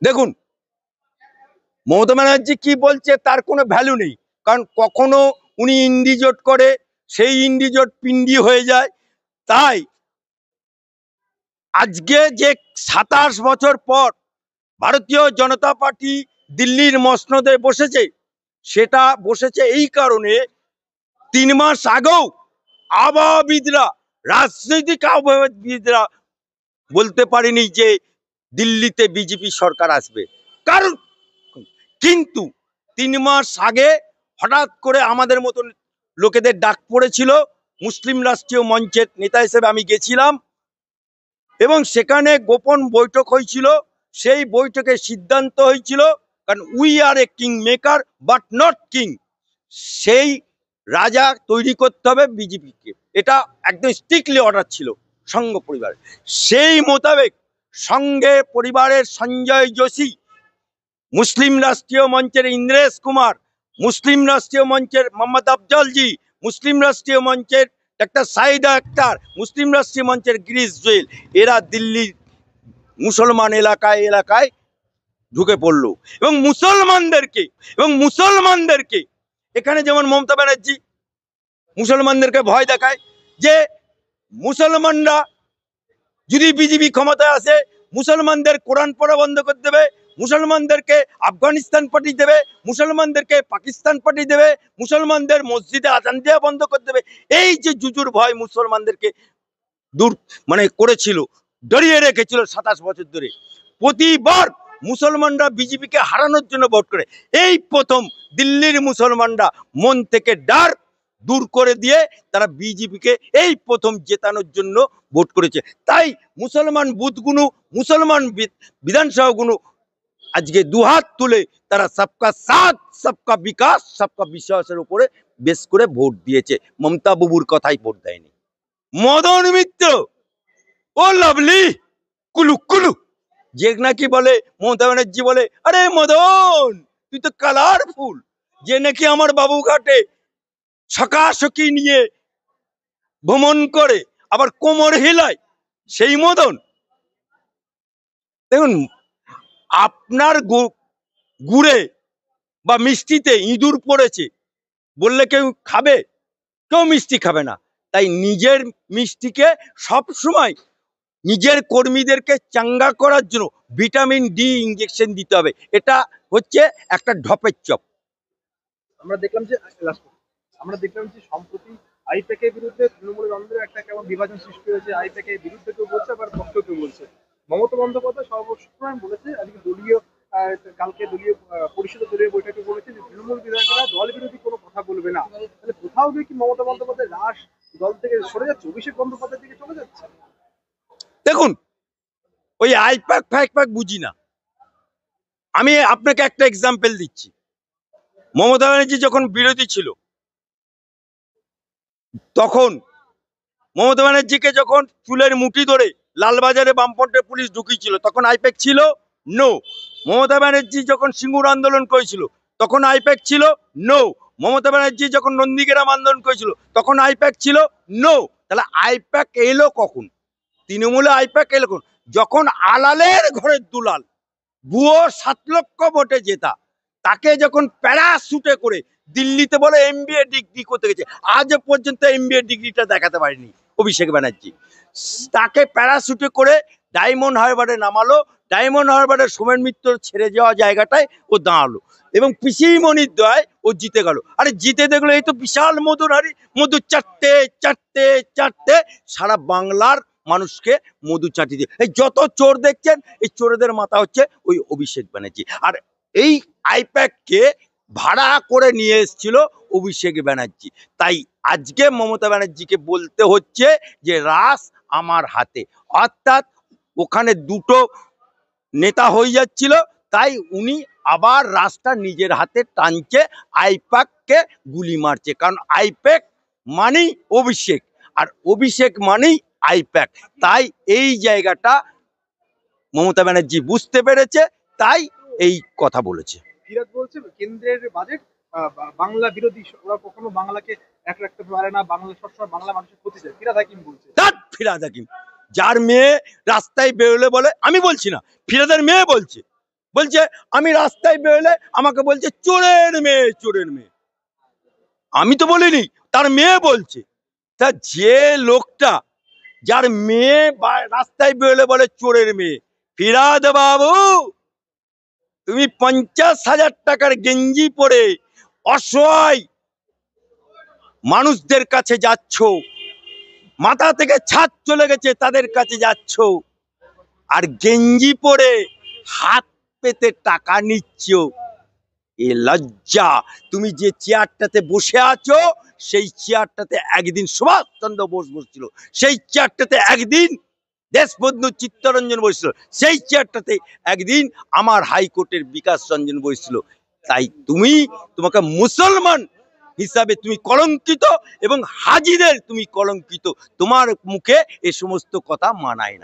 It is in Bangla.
দেখুন মমতা ব্যানার্জি কি বলছে তার কোনো ভ্যালু নেই, কারণ কখনো উনি ইন্ডিজোট করে, সেই ইন্ডিজোট পিন্ডি হয়ে যায়। তাই আজকে যে 27 বছর পর ভারতীয় জনতা পার্টি দিল্লির মসনদে বসেছে, সেটা বসেছে এই কারণে 3 মাস আগেও আবহাওয়াবিদরা, রাজনৈতিক আবহাওয়াবিদরা বলতে পারেনি যে দিল্লিতে বিজেপি সরকার আসবে। কারণ কিন্তু 3 মাস আগে হঠাৎ করে আমাদের মতন লোকেদের ডাক পড়েছিল। মুসলিম রাষ্ট্রীয় মঞ্চের নেতা হিসেবে আমি গেছিলাম এবং সেখানে গোপন বৈঠক হয়েছিল। সেই বৈঠকে সিদ্ধান্ত হয়েছিল, কারণ we are a king maker but not king, সেই রাজা তৈরি করতে হবে বিজেপিকে। এটা একদম স্ট্রিক্টলি অর্ডার ছিল সংঘ পরিবারের। সেই মোতাবেক সঙ্গে পরিবারের সঞ্জয় যোশী, মুসলিম রাষ্ট্রীয় মঞ্চের ইন্দ্রেশ কুমার, মুসলিম রাষ্ট্রীয় মঞ্চের মোহাম্মদ আফজলজি, মুসলিম রাষ্ট্রীয় মঞ্চের ডাক্তার সাইদা আক্তার, মুসলিম রাষ্ট্রীয় মঞ্চের গিরিশ জুয়েল, এরা দিল্লির মুসলমান এলাকায় এলাকায় ঢুকে পড়লো এবং মুসলমানদেরকে এখানে যেমন মমতা ব্যানার্জি মুসলমানদেরকে ভয় দেখায় যে মুসলমানরা যদি বিজেপি ক্ষমতায় আসে মুসলমানদের কোরআন পড়া বন্ধ করে দেবে, মুসলমানদেরকে আফগানিস্তান পাঠিয়ে দেবে, মুসলমানদেরকে পাকিস্তান পাঠিয়ে দেবে, মুসলমানদের মসজিদে আজান দেওয়া বন্ধ করে দেবে। এই যে জুজুর ভয় মুসলমানদেরকে দূর করেছিল, ডরিয়ে রেখেছিল 27 বছর ধরে। প্রতিবার মুসলমানরা বিজেপিকে হারানোর জন্য ভোট করে। এই প্রথম দিল্লির মুসলমানরা মন থেকে ডার দূর করে দিয়ে তারা বিজেপিকে এই প্রথম জেতানোর জন্য ভোট করেছে। তাই মুসলমান বুথগুলো, মুসলমান বিধানসভাগুলো আজকে দুহাত তুলে তারা সবকা সাথ সবকা বিকাশ সবকা বিশ্বাসের উপরে বেশ করে ভোট দিয়েছে। মমতা বাবুর কথাই ভোট দেয়নি। মদন মিত্র, ও লাভলি কুলু কুলু, যে নাকি বলে মমতা ব্যানার্জি বলে, আরে মদন তুই তো কালারফুল, যে নাকি আমার বাবুঘাটে সকাশকি নিয়ে ভ্রমণ করে আবার কোমর হিলায়, সেই মদন। দেখুন আপনার গুড়ে বা মিষ্টিতে ইঁদুর পড়েছে বললে কেউ খাবে? কেউ মিষ্টি খাবে না। তাই নিজের মিষ্টিকে সব সময় নিজের কর্মীদেরকে চাঙ্গা করার জন্য ভিটামিন ডি ইনজেকশন দিতে হবে। এটা হচ্ছে একটা ঢপের চপ। আমরা দেখলাম যে সম্প্রতি আইপ্যাকের বিরুদ্ধে তৃণমূলের অন্দরে একটা কেমন বিভাজন সৃষ্টি হয়েছে। আইপ্যাকের বিরুদ্ধে কেউ বলছে, আবার পক্ষ কেউ বলছে। মমতা বন্দ্যোপাধ্যায় সর্বসময় বলেছে, আজকে কালকে দলীয় পরিষদের দলীয় বৈঠকে বলেছে যে তৃণমূল বিধায়করা দল বিরোধী কোনো কথা বলবে না। তাহলে কোথাও গিয়ে কি মমতা বন্দ্যোপাধ্যায় রাশ দল থেকে সরে যাচ্ছে, অভিষেক বন্দ্যোপাধ্যায়ের দিকে চলে যাচ্ছে? দেখুন ওই আইপ্যাক ফাইপ্যাক বুঝি না। আমি আপনাকে একটা এক্সাম্পল দিচ্ছি। মমতা ব্যানার্জি যখন বিরোধী ছিল, তখন মমতা ব্যানার্জিকে যখন চুলের মুঠি ধরে লালবাজারে বামফ্রন্টের পুলিশ ঢুকিয়েছিল, তখন আইপ্যাক ছিল? নো। মমতা ব্যানার্জি যখন সিঙ্গুর আন্দোলন করেছিল, তখন আইপ্যাক ছিল? নো। মমতা ব্যানার্জি যখন নন্দীগ্রাম আন্দোলন করেছিল, তখন আইপ্যাক ছিল? নো। তাহলে আইপ্যাক এলো কখন? তৃণমূলে আইপ্যাক এলো কখন? যখন আলালের ঘরের দুলাল, ভুয়ো 7 লক্ষ ভোটে জেতা, তাকে যখন প্যারাশুটে করে দিল্লিতে বলে এমবিএ ডিগ্রি করতে গেছে, আজ পর্যন্ত এমবিএ ডিগ্রিটা দেখাতে পারেনি অভিষেক ব্যানার্জি। তাকে প্যারাশুটে করে ডায়মন্ড হারবারে নামালো, ডায়মন্ড হারবারে সোমেন মিত্র ছেড়ে যাওয়া জায়গাটায় ও দাঁড়ালো এবং পিসিমণির দয় ও জিতে গেল। আরে জিতে দেখলো এই তো বিশাল মধুর হাড়ি, মধু চাটতে চাটতে চাটতে সারা বাংলার মানুষকে মধু চাটি দিয়ে। এই যত চোর দেখছেন, এই চোরেদের মাথা হচ্ছে ওই অভিষেক ব্যানার্জি। আর এই আইপ্যাককে ভাড়া করে নিয়ে এসেছিল অভিষেক ব্যানার্জি। তাই আজকে মমতা ব্যানার্জিকে বলতে হচ্ছে যে রাস আমার হাতে, অর্থাৎ ওখানে দুটো নেতা হয়ে যাচ্ছিল, তাই উনি আবার রাসটা নিজের হাতে টানছে, আইপ্যাককে গুলি মারছে। কারণ আইপ্যাক মানেই অভিষেক, আর অভিষেক মানেই আইপ্যাক। তাই এই জায়গাটা মমতা ব্যানার্জি বুঝতে পেরেছে, তাই এই কথা বলেছে। ফিরাদ বলছে কেন্দ্রের বাজেট বাংলা বিরোধী, ওরা কখনো বাংলাকে এক রাখতে পারে না, বাংলা সবসময় বাংলা মানুষের ক্ষতি চায়। ফিরাদ হাকিম বলছে। ফিরাদ হাকিম যার মেয়ে রাস্তায় বেরোলে বলে, আমি বলছি না, ফিরাদের মেয়ে বলছে বলছে আমি রাস্তায় বেরোলে আমাকে বলছে চোরের মেয়ে, চোরের মেয়ে। আমি তো বলিনি, তার মেয়ে বলছে। তা যে লোকটা, যার মেয়ে রাস্তায় বেরোলে বলে চোরের মেয়ে, ফিরাদ বাবু, তুমি 50,000 টাকার গেঞ্জি পরে অসহায় মানুষদের কাছে যাচ্ছ, মাথা থেকে ছাদ চলে গেছে তাদের কাছে যাচ্ছ, আর গেঞ্জি পরে হাত পেতে টাকা নিচ্ছ। এ লজ্জা। তুমি যে চেয়ারটাতে বসে আছো, সেই চেয়ারটাতে একদিন সুভাষচন্দ্র বোস বসছিল, সেই চেয়ারটাতে একদিন দেশবন্ধু চিত্তরঞ্জন বসছিল, সেই চেয়ারটাতে একদিন আমার হাইকোর্টের বিকাশ রঞ্জন বসছিল। তাই তোমাকে মুসলমান হিসাবে তুমি কলঙ্কিত, এবং হাজিদের তুমি কলঙ্কিত। তোমার মুখে এ সমস্ত কথা মানায় না।